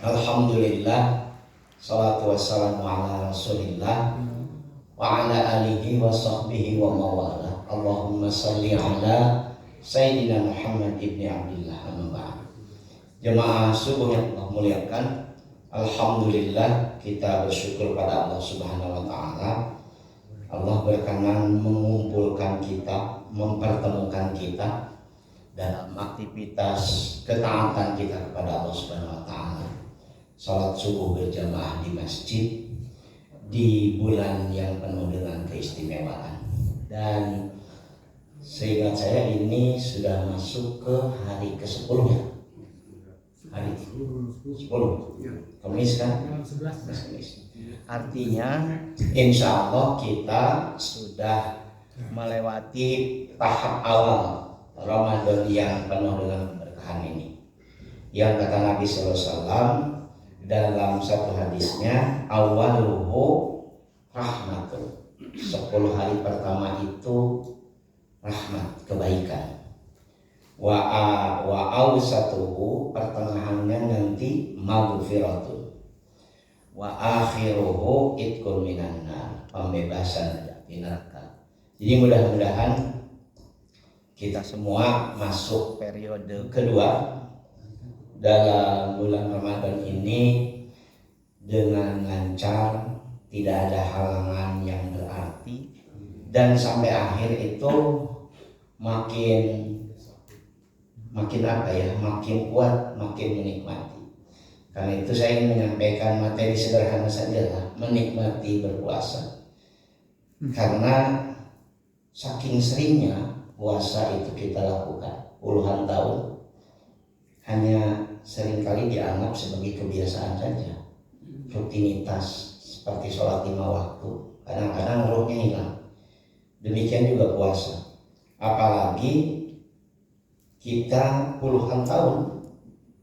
Alhamdulillah, salatu wassalamu ala rasulillah wa ala alihi wa sahbihi wa mawala. Allahumma salli ala Sayyidina Muhammad ibni Abdillah amma ba'd. Jemaah subuh yang Allah muliakan, alhamdulillah kita bersyukur pada Allah Subhanahu wa taala. Allah berkenan mengumpulkan kita, mempertemukan kita dalam aktivitas ketaatan kita kepada Allah Subhanahu wa taala. Salat subuh berjamaah di masjid di bulan yang penuh dengan keistimewaan. Dan seingat saya ini sudah masuk ke hari ke-10 ya. Hari 10. Kamis kan? Kamis. Artinya insya Allah kita sudah melewati tahap awal Ramadan yang penuh dengan keberkahan ini. Yang kata Nabi SAW dalam satu hadisnya, awaluhu rahmatun. 10 hari pertama itu rahmat, kebaikan. Wa awsatuhu, pertengahannya nanti maghfiratun. Wa akhiruhu itqun minan nar, pembebasan dari neraka. Jadi mudah-mudahan kita semua masuk periode kedua dalam bulan Ramadan ini dengan lancar, tidak ada halangan yang berarti, dan sampai akhir itu makin kuat, makin menikmati. Karena itu saya ingin menyampaikan materi sederhana saja lah, menikmati berpuasa. Karena saking seringnya puasa itu kita lakukan puluhan tahun, hanya seringkali dianggap sebagai kebiasaan saja, rutinitas seperti sholat 5 waktu. Kadang-kadang rohnya hilang. Demikian juga puasa. Apalagi kita puluhan tahun,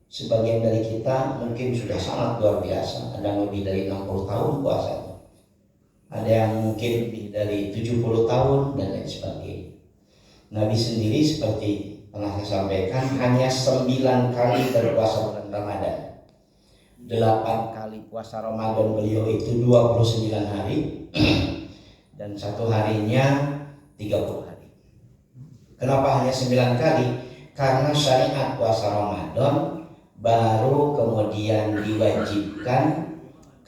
sebagian dari kita mungkin sudah sangat luar biasa. Ada yang lebih dari 60 tahun puasanya, ada yang mungkin lebih dari 70 tahun dan lain sebagainya. Nabi sendiri seperti pernah saya sampaikan hanya 9 kali berpuasa bulan Ramadan. 8 kali puasa Ramadan beliau itu 29 hari dan satu harinya 30 hari. Kenapa hanya 9 kali? Karena syariat puasa Ramadan baru kemudian diwajibkan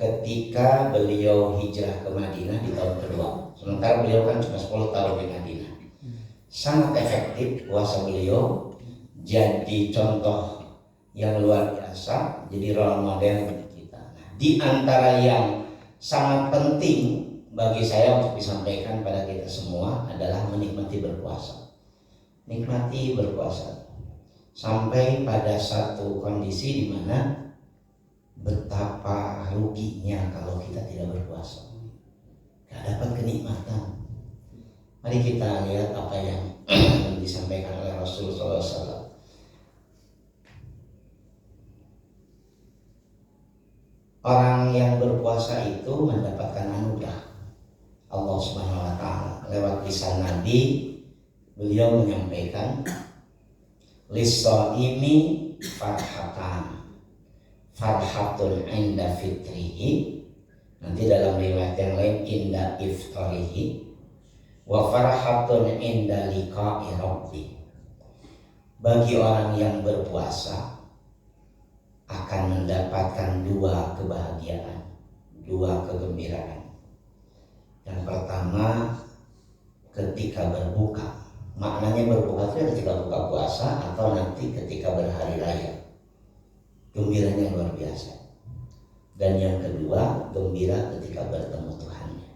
ketika beliau hijrah ke Madinah di tahun kedua. Sementara beliau kan cuma 10 tahun di Madinah. Sangat efektif puasa beliau, jadi contoh yang luar biasa, jadi role model bagi kita. Nah, di antara yang sangat penting bagi saya untuk disampaikan pada kita semua adalah menikmati berpuasa. Nikmati berpuasa sampai pada satu kondisi di mana betapa ruginya kalau kita tidak berpuasa, gak dapat kenikmatan. Mari kita lihat apa yang disampaikan oleh Rasulullah SAW. Orang yang berpuasa itu mendapatkan anugerah Allah Subhanahu wa taala. Lewat lisan Nabi, beliau menyampaikan lis-shaimi farhatun inda fitrihi, nanti dalam riwayat yang lain inda iftarihi, wa farhatun inda liqa'i rabbi. Bagi orang yang berpuasa akan mendapatkan 2 kebahagiaan, 2 kegembiraan. Yang pertama, ketika berbuka. Maknanya berbuka itu ketika buka puasa atau nanti ketika berhari raya. Gembiranya luar biasa. Dan yang kedua, gembira ketika bertemu Tuhannya.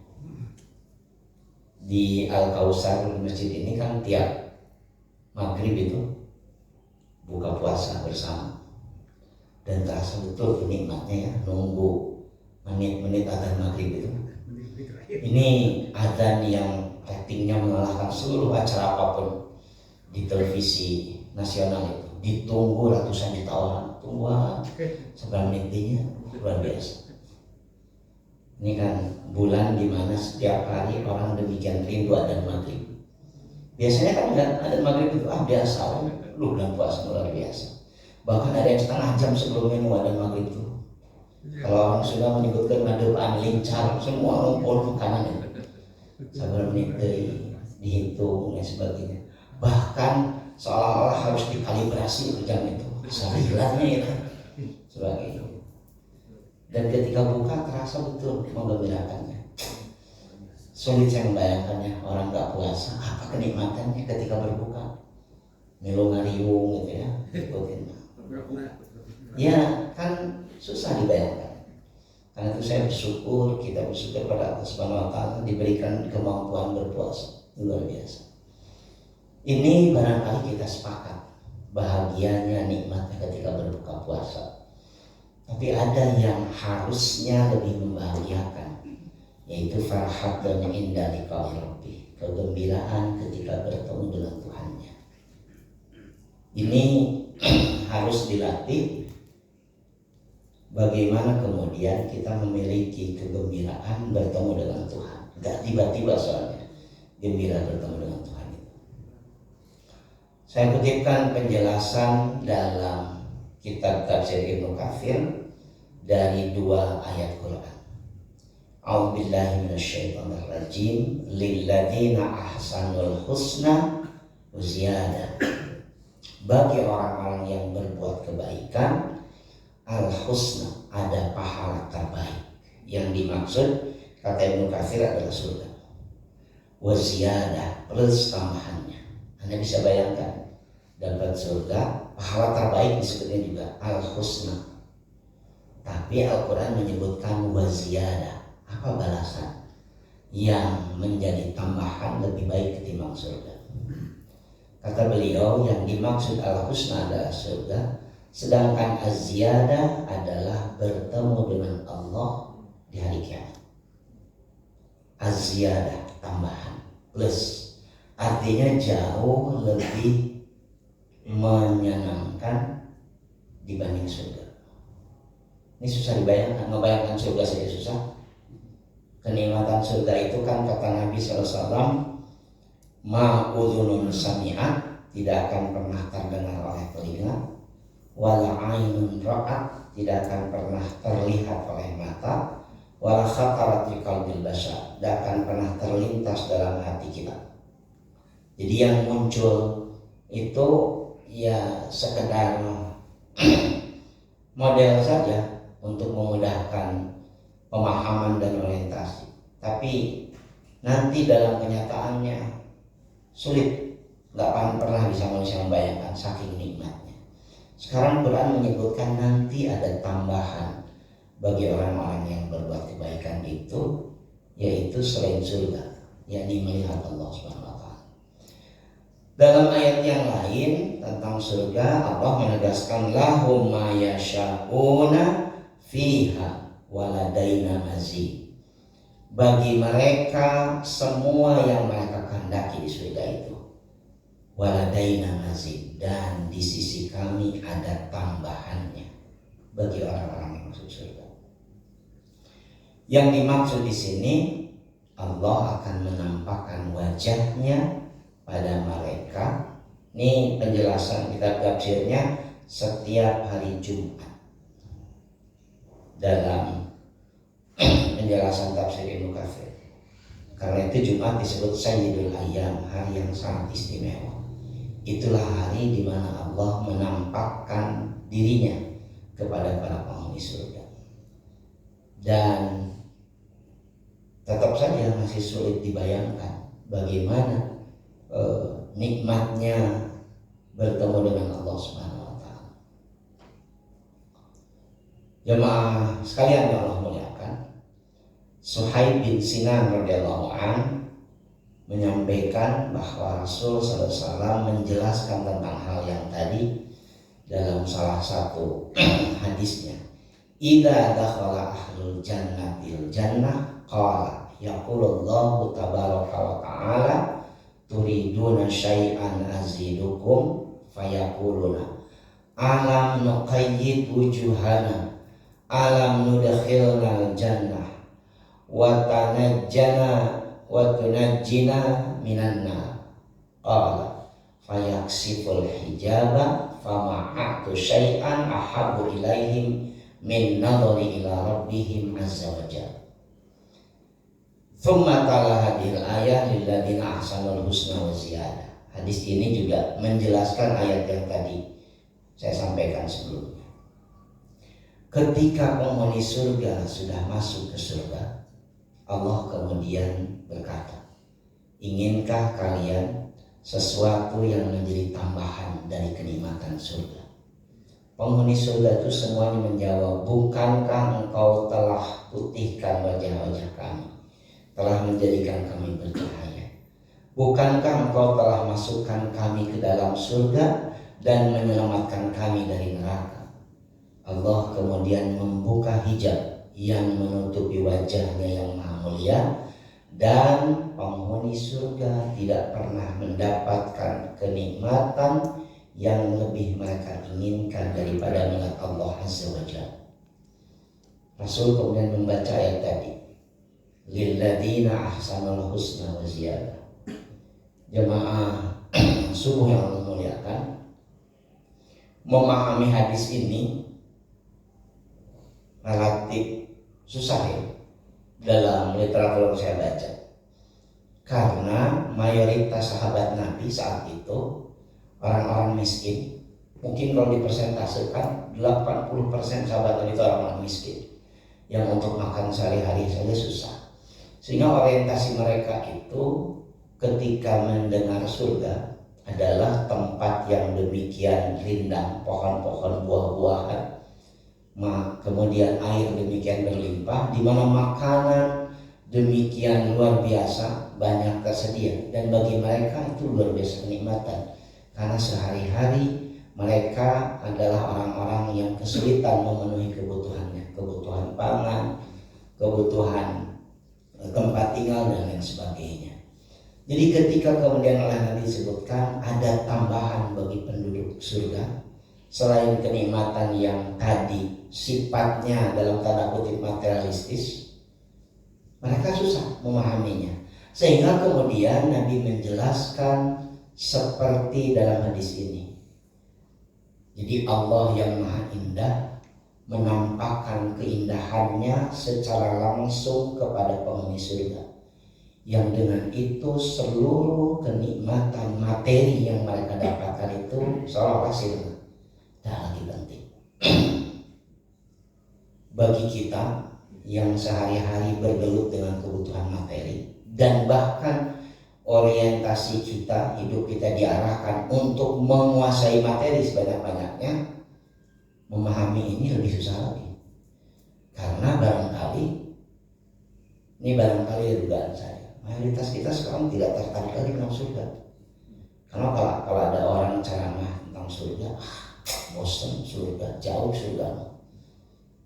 Di Al-Kausar masjid ini kan tiap maghrib itu buka puasa bersama. Dan terasa betul nikmatnya ya, nunggu menit-menit adzan maghrib itu. Ini adzan yang ratingnya mengalahkan seluruh acara apapun di televisi nasional itu. Ditunggu ratusan juta orang, tunggu seberapa menitnya, luar biasa. Ini kan bulan dimana setiap hari orang demikian rindu adzan maghrib. Biasanya kan adzan maghrib itu biasa, lu bulan puasa luar biasa. Bahkan ada yang setengah jam sebelum minum dan maghrib itu. Kalau orang sudah menyebutkan ngadepaan lincar, semua ngumpul makanannya. Sabar menit dihitung dan sebagainya. Bahkan seolah-olah harus dikalibrasi jam itu. Salilannya itu sebagainya. Dan ketika buka terasa betul menggembirakannya. Sulit saya membayangkannya orang nggak puasa apa kenikmatannya ketika berbuka. Melong-ngariung gitu ya, ikutin. Ya kan susah dibayangkan. Karena itu saya bersyukur, kita bersyukur pada Allah Subhanahu wa Ta'ala diberikan kemampuan berpuasa luar biasa. Ini barangkali kita sepakat bahagianya, nikmatnya ketika berbuka puasa. Tapi ada yang harusnya lebih membahagiakan, yaitu farhat dan indah liqa'i rabbih, kegembiraan ketika bertemu dengan Tuhannya. Ini harus dilatih. Bagaimana kemudian kita memiliki kegembiraan bertemu dengan Tuhan. Gak tiba-tiba soalnya gembira bertemu dengan Tuhan itu. Saya kutipkan penjelasan dalam kitab Tafsir Ibnu Katsir dari 2 ayat Quran. A'udzubillahi minasyaitonirrajim. Lilladzina ahsanul husna wa ziyadah. Bagi orang-orang yang berbuat kebaikan, al-husna, ada pahala terbaik. Yang dimaksud kata Ibnu Katsir adalah surga. Wa ziyadah, plus tambahannya. Anda bisa bayangkan, dapat surga, pahala terbaik disebutnya juga al-husna. Tapi Al-Quran menyebutkan wa ziyadah. Apa balasan yang menjadi tambahan lebih baik ketimbang surga? Kata beliau, yang dimaksud al-husna adalah surga, sedangkan az-ziyadah adalah bertemu dengan Allah di hari kiamat. Az-ziyadah, tambahan, plus, artinya jauh lebih menyenangkan dibanding surga. Ini susah dibayangkan, ngebayangkan surga saja susah. Kenikmatan surga itu kan kata Nabi SAW, ma'udhunun sami'at, tidak akan pernah terdengar oleh telinga, wala ainun ra'at, tidak akan pernah terlihat oleh mata, wala khatarat fi qalbil bashar, tidak akan pernah terlintas dalam hati kita. Jadi yang muncul itu ya sekedar model saja untuk memudahkan pemahaman dan orientasi. Tapi nanti dalam kenyataannya sulit, nggak akan pernah bisa manusia membayangkan saking nikmatnya. Sekarang Quran menyebutkan nanti ada tambahan bagi orang-orang yang berbuat kebaikan itu, yaitu selain surga, yakni melihat Allah Subhanahu wa Ta'ala. Dalam ayat yang lain tentang surga, Allah menegaskan lahum ma yasha'una fiha waladaina mazid. Bagi mereka semua yang mereka kehendaki di surga itu, waladaina mazid, dan di sisi kami ada tambahannya bagi orang-orang yang masuk surga. Yang dimaksud di sini, Allah akan menampakkan wajahnya pada mereka. Ini penjelasan kitab tafsirnya setiap hari Jumat. Dalam penjelasan tafsir Ibnu Katsir, karena itu Jumat disebut Sayyidul Ayyam, hari yang sangat istimewa. Itulah hari di mana Allah menampakkan dirinya kepada para penghuni surga. Dan tetap saja masih sulit dibayangkan bagaimana nikmatnya bertemu dengan Allah Subhanahu wa Ta'ala. Jemaah sekalian yang Allah muliakan, Suhaib bin Sinan radhiyallahu an menyampaikan bahwa Rasul sallallahu alaihi wasallam menjelaskan tentang hal yang tadi dalam salah satu hadisnya. Idza dakhala ahlul jannatil jannah qala yaqulullahu tabaraka wa ta'ala turiduna syai'an azidukum fayaquluna alam nuqayyid wujuhana alam nudkhilnal jannah wa tanajjana wa tunajjina minan nar qala fayaksiful hijaba fama'atu syai'an ahabbu ilaihim min nadhari ila rabbihim azza wa jalla. Thumma tala hadhil ayah lilladzina ahsanul husna wa ziyadah. Hadis ini juga menjelaskan ayat yang tadi saya sampaikan sebelumnya. Ketika penghuni surga sudah masuk ke surga, Allah kemudian berkata, inginkah kalian sesuatu yang menjadi tambahan dari kenikmatan surga? Penghuni surga itu semuanya menjawab, bukankah engkau telah putihkan wajah-wajah kami, telah menjadikan kami bercahaya? Bukankah engkau telah masukkan kami ke dalam surga dan menyelamatkan kami dari neraka? Allah kemudian membuka hijab yang menutupi wajahnya yang maha mulia, dan penghuni surga tidak pernah mendapatkan kenikmatan yang lebih mereka inginkan daripada melihat Allah Azza wa Jalla. Rasul kemudian membaca ayat tadi, lilladzina ahsanul husna wa ziyadah. Jemaah subuh yang Allah muliakan, memahami hadis ini relatif susah ya dalam literatur yang saya baca, karena mayoritas sahabat Nabi saat itu orang-orang miskin. Mungkin kalau dipersentasekan 80% sahabat Nabi itu orang-orang miskin yang untuk makan sehari-hari saja susah. Sehingga orientasi mereka itu ketika mendengar surga adalah tempat yang demikian rindang, pohon-pohon buah-buahan, kemudian air demikian berlimpah, di mana makanan demikian luar biasa banyak tersedia, dan bagi mereka itu luar biasa kenikmatan, karena sehari-hari mereka adalah orang-orang yang kesulitan memenuhi kebutuhannya, kebutuhan pangan, kebutuhan tempat tinggal dan lain sebagainya. Jadi ketika kemudian oleh Nabi disebutkan ada tambahan bagi penduduk surga selain kenikmatan yang tadi sifatnya dalam tanda kutip materialistis, mereka susah memahaminya. Sehingga kemudian Nabi menjelaskan seperti dalam hadis ini. Jadi Allah yang maha indah menampakkan keindahannya secara langsung kepada penghuni surga, yang dengan itu seluruh kenikmatan materi yang mereka dapatkan itu seolah-olah sirna, tak lagi penting. Bagi kita yang sehari-hari bergelut dengan kebutuhan materi, dan bahkan orientasi kita, hidup kita diarahkan untuk menguasai materi sebanyak-banyaknya, memahami ini lebih susah lagi. Karena barangkali dugaan saya, mayoritas kita sekarang tidak tertarik lagi dengan surga. Karena kalau ada orang ceramah tentang surga, bosan surga, jauh surga,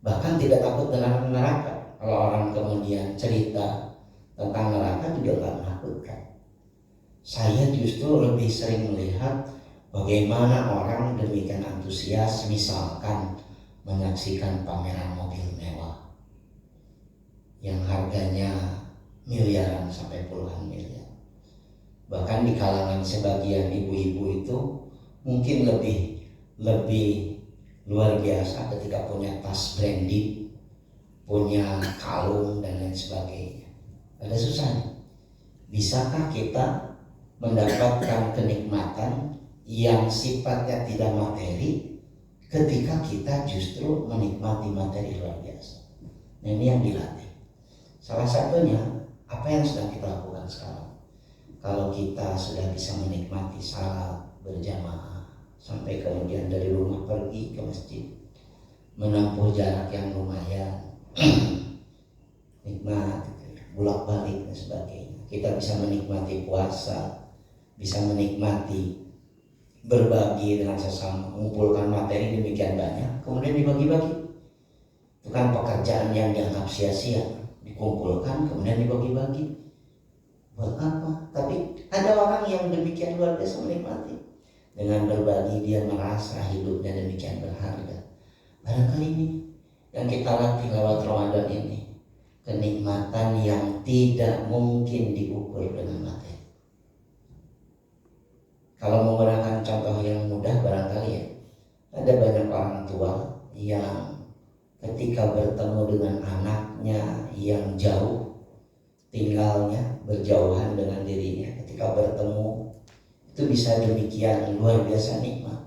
bahkan tidak takut dengan neraka. Kalau orang kemudian cerita tentang neraka juga nggak menakutkan. Saya justru lebih sering melihat bagaimana orang demikian antusias, misalkan menyaksikan pameran mobil mewah yang harganya miliaran sampai puluhan miliar. Bahkan di kalangan sebagian ibu-ibu itu mungkin lebih luar biasa ketika punya tas branded, punya kalung dan lain sebagainya. Ada susahnya. Bisakah kita mendapatkan kenikmatan yang sifatnya tidak materi ketika kita justru menikmati materi luar biasa? Nah, ini yang dilatih. Salah satunya apa yang sedang kita lakukan sekarang. Kalau kita sudah bisa menikmati salat berjamaah, sampai kemudian dari rumah pergi ke masjid, menempuh jarak yang lumayan, nikmat, bolak-balik dan sebagainya. Kita bisa menikmati puasa, bisa menikmati berbagi dengan sesama, mengumpulkan materi demikian banyak, kemudian dibagi-bagi. Itu kan pekerjaan yang dianggap sia-sia, dikumpulkan kemudian dibagi-bagi. Buat apa? Tapi ada orang yang demikian luar biasa menikmati. Dengan berbagi dia merasa hidupnya demikian berharga. Barangkali ini yang kita latih lewat Ramadan ini, kenikmatan yang tidak mungkin diukur dengan materi. Kalau menggunakan contoh yang mudah barangkali ya, Ada banyak orang tua yang ketika bertemu dengan anaknya yang jauh, tinggalnya berjauhan dengan dirinya, ketika bertemu itu bisa demikian luar biasa nikmat,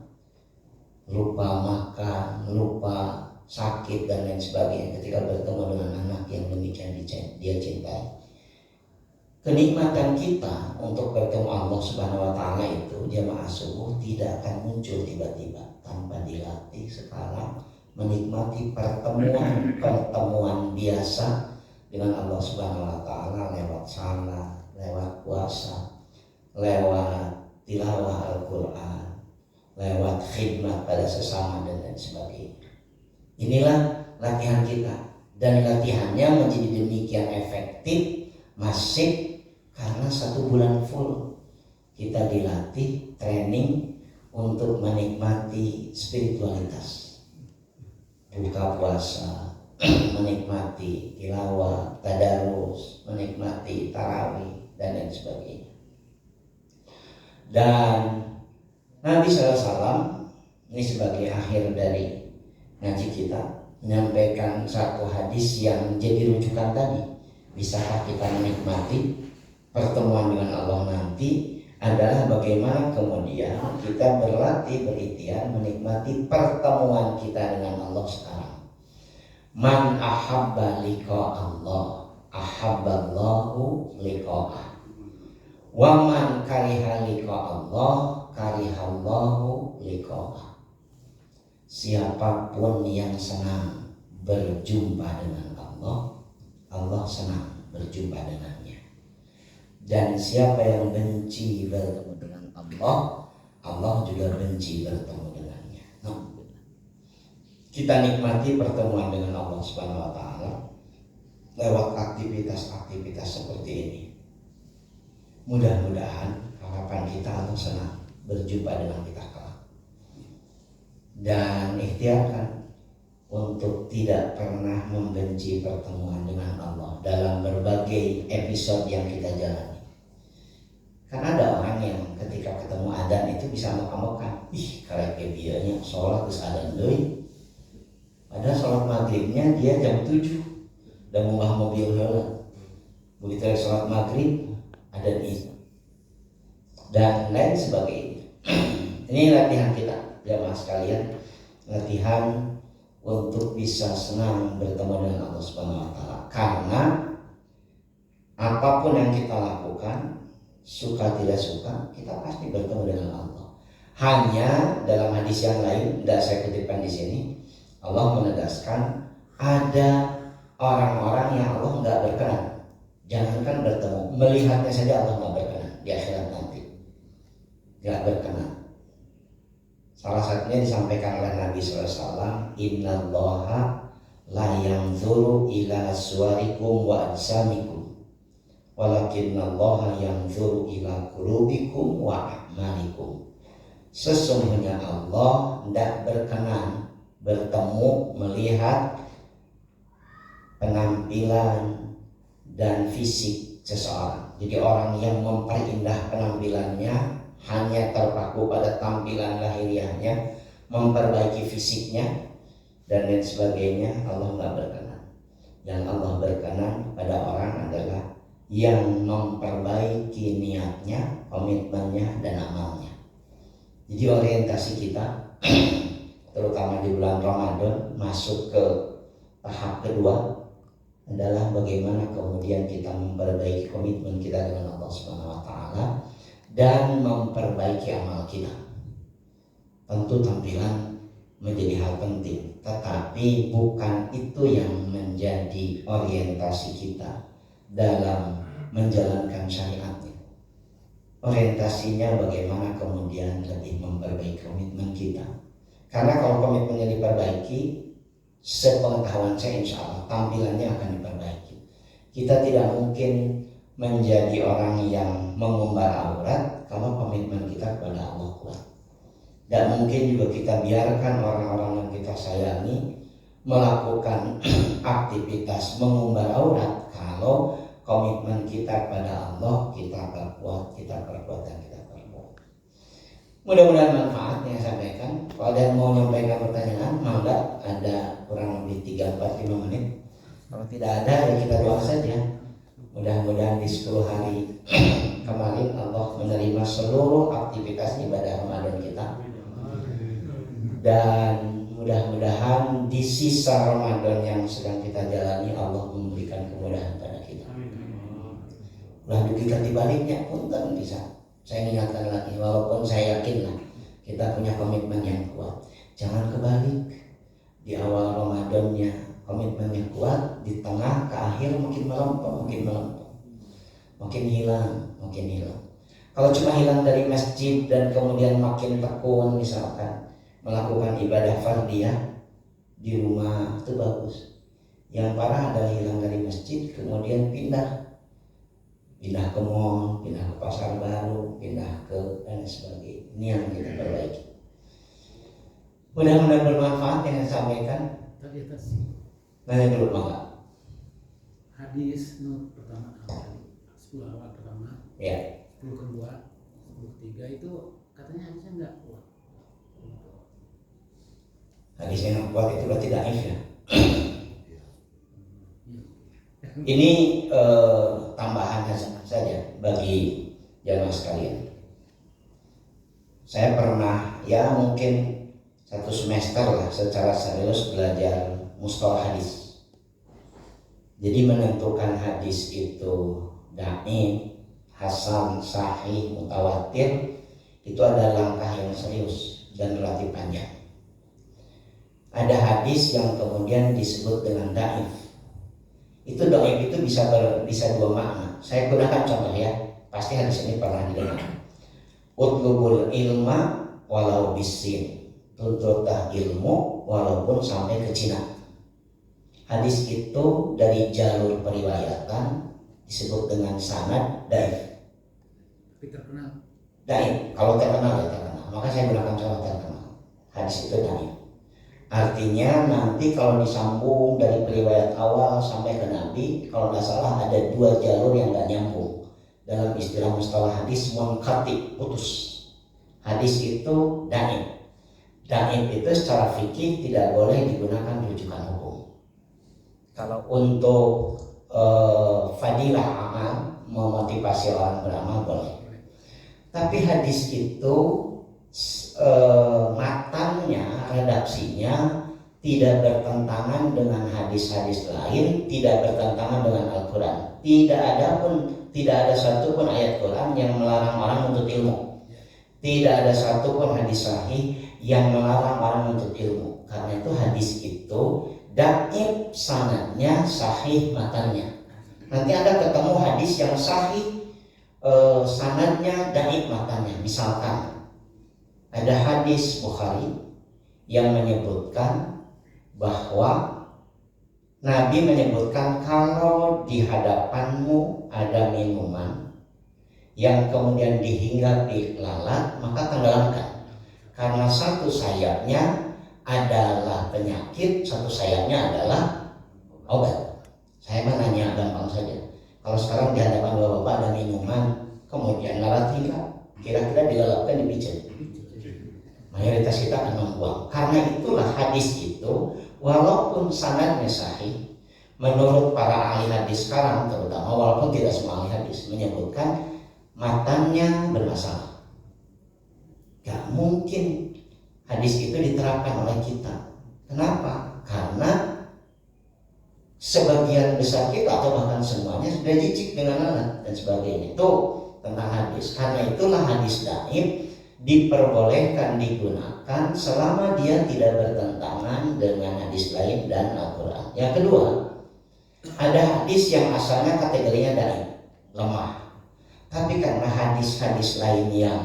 lupa makan, lupa sakit dan lain sebagainya ketika bertemu dengan anak yang demikian dia cintai. Kenikmatan kita untuk bertemu Allah Subhanahu wa taala itu jamaah subuh tidak akan muncul tiba-tiba tanpa dilatih. Sekarang menikmati pertemuan biasa dengan Allah Subhanahu wa taala lewat salat, lewat puasa, lewat tilawah Al-Qur'an, lewat khidmat pada sesama dan lain sebagainya. Inilah latihan kita, dan latihannya menjadi demikian efektif, masif, karena 1 bulan full kita dilatih, training untuk menikmati spiritualitas. Buka puasa, menikmati tilawah, tadarus, menikmati tarawih dan lain sebagainya. Dan Nabi SAW ini sebagai akhir dari ngaji kita menyampaikan satu hadis yang menjadi rujukan tadi. Bisakah kita menikmati pertemuan dengan Allah nanti, adalah bagaimana kemudian kita berlatih, berikhtiar menikmati pertemuan kita dengan Allah sekarang. Man ahabba liqa Allah ahabballahu liqa'ah, wa man kariha liqa Allah karihallahu liqa'ah. Siapapun yang senang berjumpa dengan Allah, Allah senang berjumpa dengannya. Dan siapa yang benci bertemu dengan Allah, Allah juga benci bertemu dengannya. Kita nikmati pertemuan dengan Allah Subhanahu wa taala lewat aktivitas-aktivitas seperti ini. Mudah-mudahan harapan kita Allah senang berjumpa dengan kita kelak. Dan ikhtiarkan untuk tidak pernah membenci pertemuan dengan Allah dalam berbagai episode yang kita jalani. Karena ada orang yang ketika ketemu adzan itu bisa mekam-mekam, karek bieunya sholat terus adzan deui. Padahal sholat maghribnya dia jam 7 dan munggah mobil heula. Begitu sholat maghrib adzan isya dan lain sebagainya. Ini latihan kita jamaah sekalian, latihan untuk bisa senang bertemu dengan Allah Subhanahu wa taala. Karena apapun yang kita lakukan, suka tidak suka, kita pasti bertemu dengan Allah. Hanya dalam hadis yang lain, tidak saya kutipkan di sini, Allah menegaskan ada orang-orang yang Allah nggak berkenan. Jangankan bertemu, melihatnya saja Allah nggak berkenan di akhirat nanti, nggak berkenan. Salah satunya disampaikan oleh Nabi SAW, Innallaha la yanzuru ila suwarikum wa ajsamikum, walakinnallaha yanzuru ila qulubikum wa a'malikum. Sesungguhnya Allah tidak berkenan bertemu, melihat penampilan dan fisik seseorang. Jadi orang yang memperindah penampilannya, hanya terpaku pada tampilan lahiriahnya, memperbaiki fisiknya dan lain sebagainya, Allah nggak berkenan. Yang Allah berkenan pada orang adalah yang memperbaiki niatnya, komitmennya dan amalnya. Jadi orientasi kita terutama di bulan Ramadan masuk ke tahap kedua adalah bagaimana kemudian kita memperbaiki komitmen kita dengan Allah Subhanahu wa taala dan memperbaiki amal kita. Tentu tampilan menjadi hal penting, tetapi bukan itu yang menjadi orientasi kita dalam menjalankan syariatnya. Orientasinya bagaimana kemudian lebih memperbaiki komitmen kita. Karena kalau komitmennya diperbaiki, sepengetahuan saya insya Allah tampilannya akan diperbaiki. Kita tidak mungkin menjadi orang yang mengumbar aurat kalau komitmen kita kepada Allah kuat. Dan mungkin juga kita biarkan orang-orang yang kita sayangi melakukan aktivitas mengumbar aurat kalau komitmen kita kepada Allah kita perkuat dan kita perkuat. Mudah-mudahan manfaat yang saya sampaikan. Kalau ada yang mau menyampaikan pertanyaan, mangga, ada kurang lebih 3, 4, 5 menit. Kalau tidak ada, ya kita doa saja. Mudah-mudahan di 10 hari kemarin Allah menerima seluruh aktivitas ibadah Ramadan kita. Dan mudah-mudahan di sisa Ramadan yang sedang kita jalani Allah memberikan kemudahan pada kita. Ulah dugikan dibaliknya pun tak bisa. Saya ingatkan lagi, walaupun saya yakin lah kita punya komitmen yang kuat. Jangan kebalik. Di awal Ramadannya komitmennya kuat, di tengah ke akhir makin melempem, makin hilang. Kalau cuma hilang dari masjid dan kemudian makin tekun misalkan melakukan ibadah fardiyah di rumah itu bagus. Yang parah adalah hilang dari masjid kemudian pindah ke mall, pindah ke pasar baru, pindah ke dan sebagainya. Ini yang kita perbaiki. Mudah-mudahan bermanfaat yang saya sampaikan. Tadi atas Nanya dulu maka. Hadis pertama kali 10 awal pertama, Ya. 10 kedua, 10 ketiga itu katanya hadisnya enggak kuat. Hadis yang kuat itu berarti dhaif ya. Ini tambahan saja bagi jamaah sekalian. Saya pernah ya mungkin 1 semester lah secara serius belajar mustalah hadis. Jadi menentukan hadis itu dhaif, hasan, sahih, mutawatir itu ada langkah yang serius dan relatif panjang. Ada hadis yang kemudian disebut dengan dhaif. Itu dhaif itu bisa 2 makna. Saya gunakan contoh ya. Pasti hadis ini pernah didengar. Utlubul ilma walau bisin. Tuntutlah ilmu walaupun sampai ke Cina. Hadis itu dari jalur periwayatan disebut dengan sanad dhaif. Tapi terkenal. Dhaif. Kalau terkenal ya terkenal. Maka saya gunakan contoh terkenal. Hadis itu dhaif. Artinya nanti kalau disambung dari periwayat awal sampai ke Nabi, kalau nggak salah ada 2 jalur yang nggak nyambung. Dalam istilah mustalah hadis munqati, putus. Hadis itu dhaif. Dhaif itu secara fikih tidak boleh digunakan rujukan hukum. Kalau untuk fadilah amal, memotivasi orang beramal boleh. Tapi hadis itu matanya, redaksinya tidak bertentangan dengan hadis-hadis lain, tidak bertentangan dengan Al-Quran. Tidak ada satu pun ayat Quran yang melarang orang menuntut ilmu. Tidak ada satu pun hadis sahih yang melarang orang menuntut ilmu. Karena itu hadis itu dhaif sanadnya, sahih matanya. Nanti Anda ketemu hadis yang sahih sanadnya, dhaif matanya. Misalkan ada hadis Bukhari yang menyebutkan bahwa Nabi menyebutkan kalau di hadapanmu ada minuman yang kemudian dihinggapi lalat, maka tenggelamkan. Karena satu sayapnya adalah penyakit, satu sayapnya adalah obat. Saya menanya gampang saja. Kalau sekarang di hadapan bapak-bapak ada minuman, kemudian lalat hinggap, kira-kira dilalapkan, dipijat. Mayoritas kita akan membuang. Karena itulah hadis itu walaupun sanadnya sahih, menurut para ahli hadis sekarang terutama, walaupun tidak semua ahli hadis menyebutkan matanya bermasalah. Gak mungkin hadis itu diterapkan oleh kita. Kenapa? Karena sebagian besar kita atau bahkan semuanya sudah jijik dengan lalat dan sebagainya. Itu tentang hadis. Karena itulah hadis dhaif diperbolehkan digunakan selama dia tidak bertentangan dengan hadis lain dan Al-Quran. Yang kedua, ada hadis yang asalnya kategorinya dhaif, lemah. Tapi karena hadis-hadis lain yang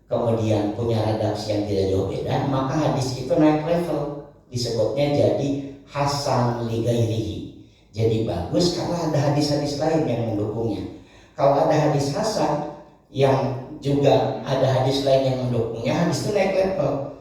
kemudian punya redaksi yang tidak jauh beda, maka hadis itu naik level, disebutnya jadi hasan li ghairihi. Jadi bagus karena ada hadis-hadis lain yang mendukungnya. Kalau ada hadis hasan yang juga ada hadis lain yang mendukungnya, hadis itu naik level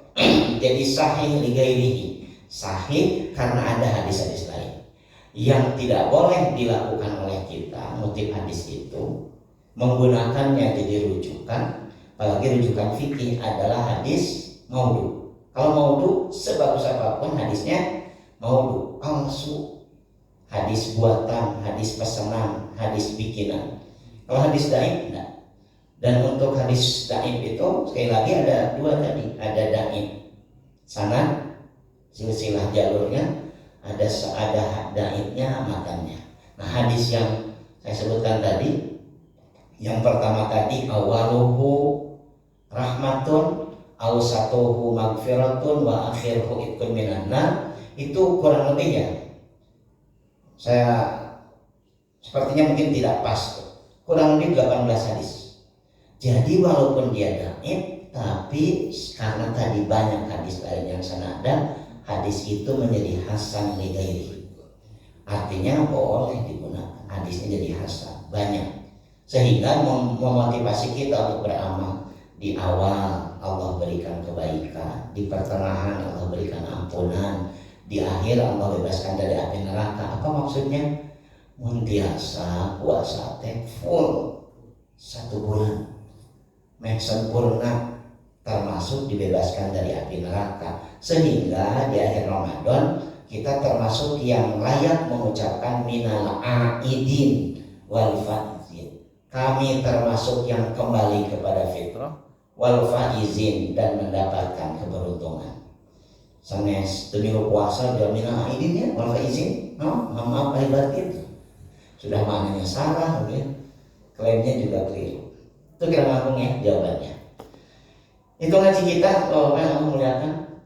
jadi sahih li ghairihi. Sahih karena ada hadis-hadis lain. Yang tidak boleh dilakukan oleh kita, motif hadis itu menggunakannya jadi rujukan apalagi rujukan fikih adalah hadis maudhu. Kalau maudhu sebagus apapun hadisnya maudhu, palsu, hadis buatan, hadis pesanan, hadis bikinan. Kalau hadis daif enggak. Dan untuk hadis daif itu sekali lagi ada dua tadi, ada daif sanad silsilah jalurnya, ada daifnya matannya. Nah, hadis yang saya sebutkan tadi, yang pertama tadi awaluhu rahmatun, awsatuhu magfiratun, wa akhiruhu itqun minan nar, itu kurang lebih ya. Saya sepertinya mungkin tidak pas. Kurang lebih 18 hadis. Jadi walaupun dia daif, tapi karena tadi banyak hadis lain yang senada, hadis itu menjadi hasan li ghairihi. Artinya boleh digunakan, hadisnya jadi hasan, banyak. Sehingga memotivasi kita untuk beramal. Di awal Allah berikan kebaikan, di pertengahan Allah berikan ampunan, di akhir Allah bebaskan dari api neraka. Apa maksudnya? Muntiasa puasa teh full 1 bulan, sempurna, termasuk dibebaskan dari api neraka, sehingga di akhir Ramadan kita termasuk yang layak mengucapkan minal aidin wal faizin. Kami termasuk yang kembali kepada fitrah wal faizin dan mendapatkan keberuntungan. Sanes demi puasa dia minal aidin ya wal faizin, maaf lahir batin. Sudah maknanya salah, ya. Klaimnya juga keliru. Itu kira ngomong ya jawabannya. Itu ngaji kita,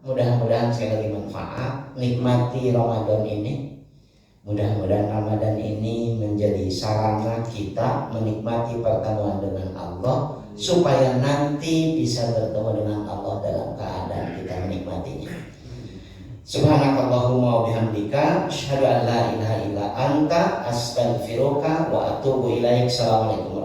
mudah-mudahan sekali lagi manfaat. Nikmati Ramadan ini. Mudah-mudahan Ramadan ini menjadi sarana kita menikmati pertemuan dengan Allah, supaya nanti bisa bertemu dengan Allah dalam keadaan kita menikmatinya. Subhanakallahumma wa bihamdika asyhadu an la ilaha illa anta astaghfiruka wa atubu ilaik. Assalamualaikum.